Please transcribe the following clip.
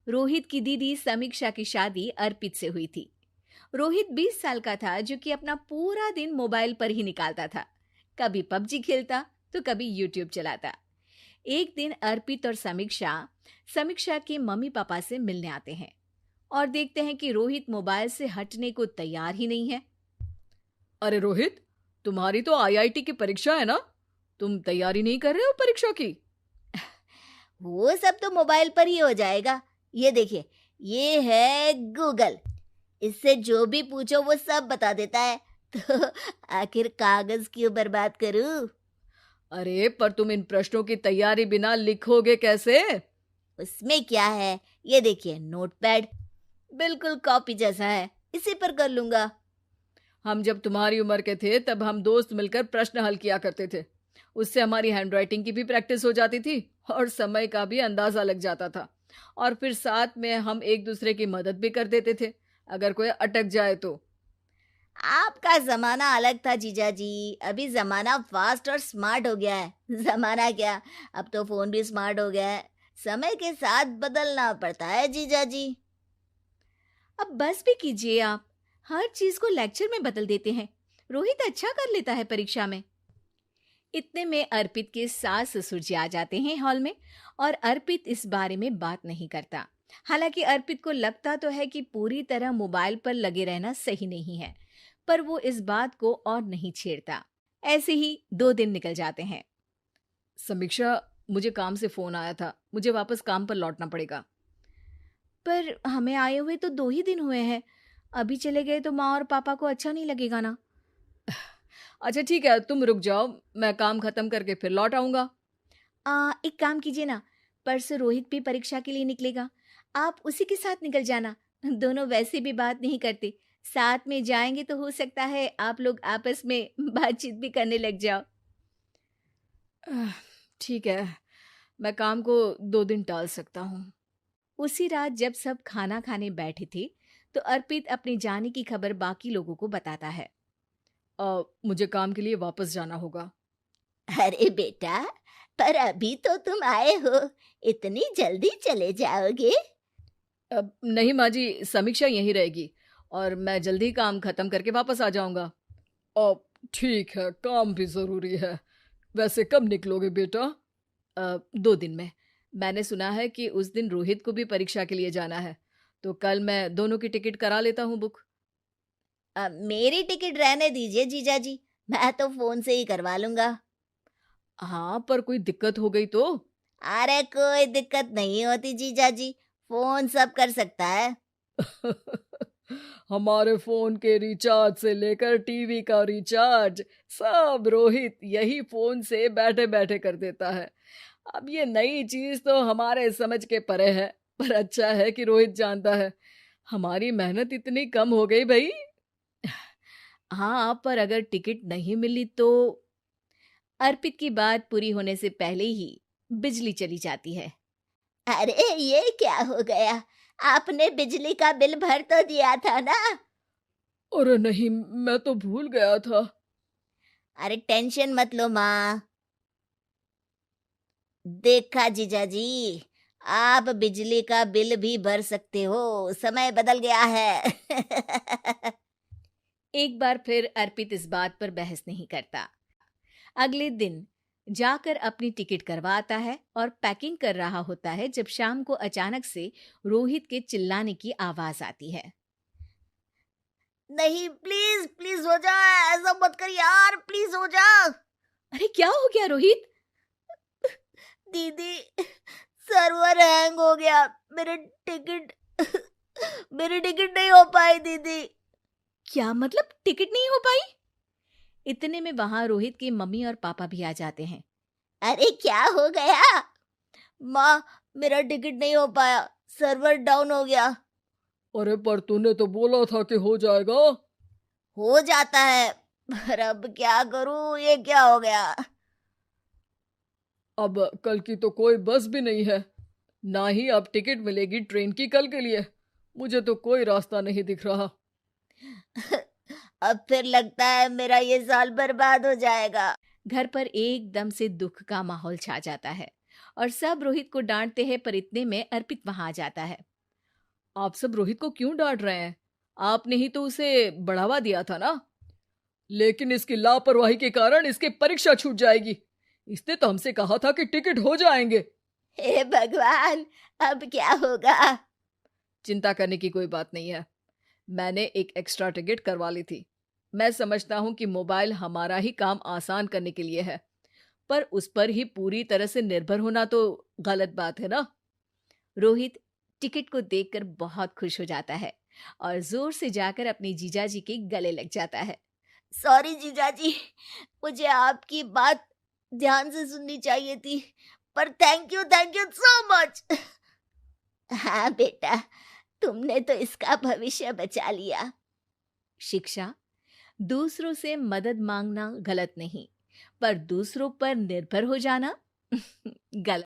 रोहित की दीदी समीक्षा की शादी अर्पित से हुई थी। रोहित 20 साल का था जो कि अपना पूरा दिन मोबाइल पर ही निकालता था। कभी पबजी खेलता तो कभी यूट्यूब चलाता। एक दिन अर्पित और समीक्षा समीक्षा के मम्मी पापा से मिलने आते हैं और देखते हैं कि रोहित मोबाइल से हटने को तैयार ही नहीं है। अरे रोहित, तुम्हारी तो आईआईटी की परीक्षा है ना? तुम तैयारी नहीं कर रहे हो परीक्षा की? वो सब तो मोबाइल पर ही हो जाएगा। ये देखिए, ये है गूगल। इससे जो भी पूछो वो सब बता देता है। तो आखिर कागज क्यों बर्बाद करूं? अरे पर तुम इन प्रश्नों की तैयारी बिना लिखोगे कैसे? उसमें क्या है, ये देखिए नोटपैड, बिल्कुल कॉपी जैसा है, इसी पर कर लूंगा। हम जब तुम्हारी उम्र के थे तब हम दोस्त मिलकर प्रश्न हल किया करते थे। उससे हमारी हैंडराइटिंग की भी प्रैक्टिस हो जाती थी और समय का भी अंदाजा लग जाता था। और फिर साथ में हम एक दूसरे की मदद भी कर देते थे अगर कोई अटक जाए तो। आपका जमाना अलग था जीजा जी। अभी जमाना फास्ट और स्मार्ट हो गया है। जमाना क्या, अब तो फोन भी स्मार्ट हो गया है। समय के साथ बदलना पड़ता है जीजा जी। अब बस भी कीजिए आप, हर चीज को लेक्चर में बदल देते हैं। रोहित अच्छा कर लेता है परीक्षा में। इतने में अर्पित के सास ससुर जी आ जाते हैं हॉल में और अर्पित इस बारे में बात नहीं करता। हालांकि अर्पित को लगता तो है कि पूरी तरह मोबाइल पर लगे रहना सही नहीं है, पर वो इस बात को और नहीं छेड़ता। ऐसे ही 2 दिन निकल जाते हैं। समीक्षा, मुझे काम से फोन आया था, मुझे वापस काम पर लौटना पड़ेगा। पर हमें आए हुए तो 2 ही दिन हुए हैं। अभी चले गए तो माँ और पापा को अच्छा नहीं लगेगा ना। अच्छा ठीक है, तुम रुक जाओ, मैं काम खत्म करके फिर लौट आऊंगा। एक काम कीजिए ना, परसों रोहित भी परीक्षा के लिए निकलेगा, आप उसी के साथ निकल जाना। दोनों वैसे भी बात नहीं करते, साथ में जाएंगे तो हो सकता है आप लोग आपस में बातचीत भी करने लग जाओ। आह, ठीक है, मैं काम को 2 दिन टाल सकता हूँ। उसी रात जब सब खाना खाने बैठे थे तो अर्पित अपने जाने की खबर बाकी लोगों को बताता है। मुझे काम के लिए वापस जाना होगा। अरे बेटा, पर अभी तो तुम आए हो, इतनी जल्दी चले जाओगे? नहीं माँ जी, समीक्षा यहीं रहेगी और मैं जल्दी काम खत्म करके वापस आ जाऊंगा। ठीक है, काम भी जरूरी है। वैसे कब निकलोगे बेटा? 2 दिन में। मैंने सुना है कि उस दिन रोहित को भी परीक्षा के लिए जाना है, तो कल मैं दोनों की टिकट करा लेता हूँ बुक। मेरी टिकट रहने दीजिए जीजा जी, मैं तो फोन से ही करवा लूंगा। हाँ, पर कोई दिक्कत हो गई तो? अरे कोई दिक्कत नहीं होती जीजा जी, फोन सब कर सकता है। हमारे फोन के रिचार्ज से लेकर टीवी का रिचार्ज सब रोहित यही फोन से बैठे बैठे कर देता है। अब ये नई चीज तो हमारे समझ के परे है, पर अच्छा है कि रोहित जानता है। हमारी मेहनत इतनी कम हो गई भाई। हाँ, पर अगर टिकट नहीं मिली तो? अर्पित की बात पूरी होने से पहले ही बिजली चली जाती है। अरे ये क्या हो गया, आपने बिजली का बिल भर तो दिया था ना? अरे नहीं, मैं तो भूल गया था। अरे टेंशन मत लो माँ। देखा जीजा जी, आप बिजली का बिल भी भर सकते हो, समय बदल गया है। एक बार फिर अर्पित इस बात पर बहस नहीं करता। अगले दिन जाकर अपनी टिकट करवाता है और पैकिंग कर रहा होता है जब शाम को अचानक से रोहित के चिल्लाने की आवाज आती है। नहीं, प्लीज प्लीज हो जा, ऐसा मत कर यार, प्लीज हो जा। अरे क्या हो गया रोहित? दीदी, सर्वर हैंग हो गया, मेरे टिकट मेरी टिकट नहीं हो पाई दीदी। क्या मतलब टिकट नहीं हो पाई? इतने में वहां रोहित के मम्मी और पापा भी आ जाते हैं। अरे क्या हो गया? माँ, मेरा टिकट नहीं हो पाया, सर्वर डाउन हो गया। अरे पर तूने तो बोला था कि हो जाएगा। हो जाता है, पर अब क्या करूं, ये क्या हो गया? अब कल की तो कोई बस भी नहीं है, ना ही अब टिकट मिलेगी ट्रेन की कल के लिए। मुझे तो कोई रास्ता नहीं दिख रहा। अब फिर लगता है मेरा ये साल बर्बाद हो जाएगा। घर पर एकदम से दुख का माहौल छा जाता है और सब रोहित को डांटते हैं, पर इतने में अर्पित वहां आ जाता है। आप सब रोहित को क्यों डांट रहे हैं? आपने ही तो उसे बढ़ावा दिया था ना। लेकिन इसकी लापरवाही के कारण इसकी परीक्षा छूट जाएगी। इसने तो हमसे कहा था कि टिकट हो जाएंगे। हे भगवान, अब क्या होगा? चिंता करने की कोई बात नहीं है। मैंने एक एक्स्ट्रा टिकट करवा ली थी। मैं समझता हूँ कि मोबाइल हमारा ही काम आसान करने के लिए है, पर उस पर ही पूरी तरह से निर्भर होना तो गलत बात है ना। रोहित टिकट को देखकर बहुत खुश हो जाता है और जोर से जाकर अपने जीजाजी के गले लग जाता है। सॉरी जीजाजी, मुझे आपकी बात ध्यान से सुननी चाहिए थी, पर थैंक यू सो मच। हाँ बेटा, तुमने तो इसका भविष्य बचा लिया। शिक्षा, दूसरों से मदद मांगना गलत नहीं, पर दूसरों पर निर्भर हो जाना गलत।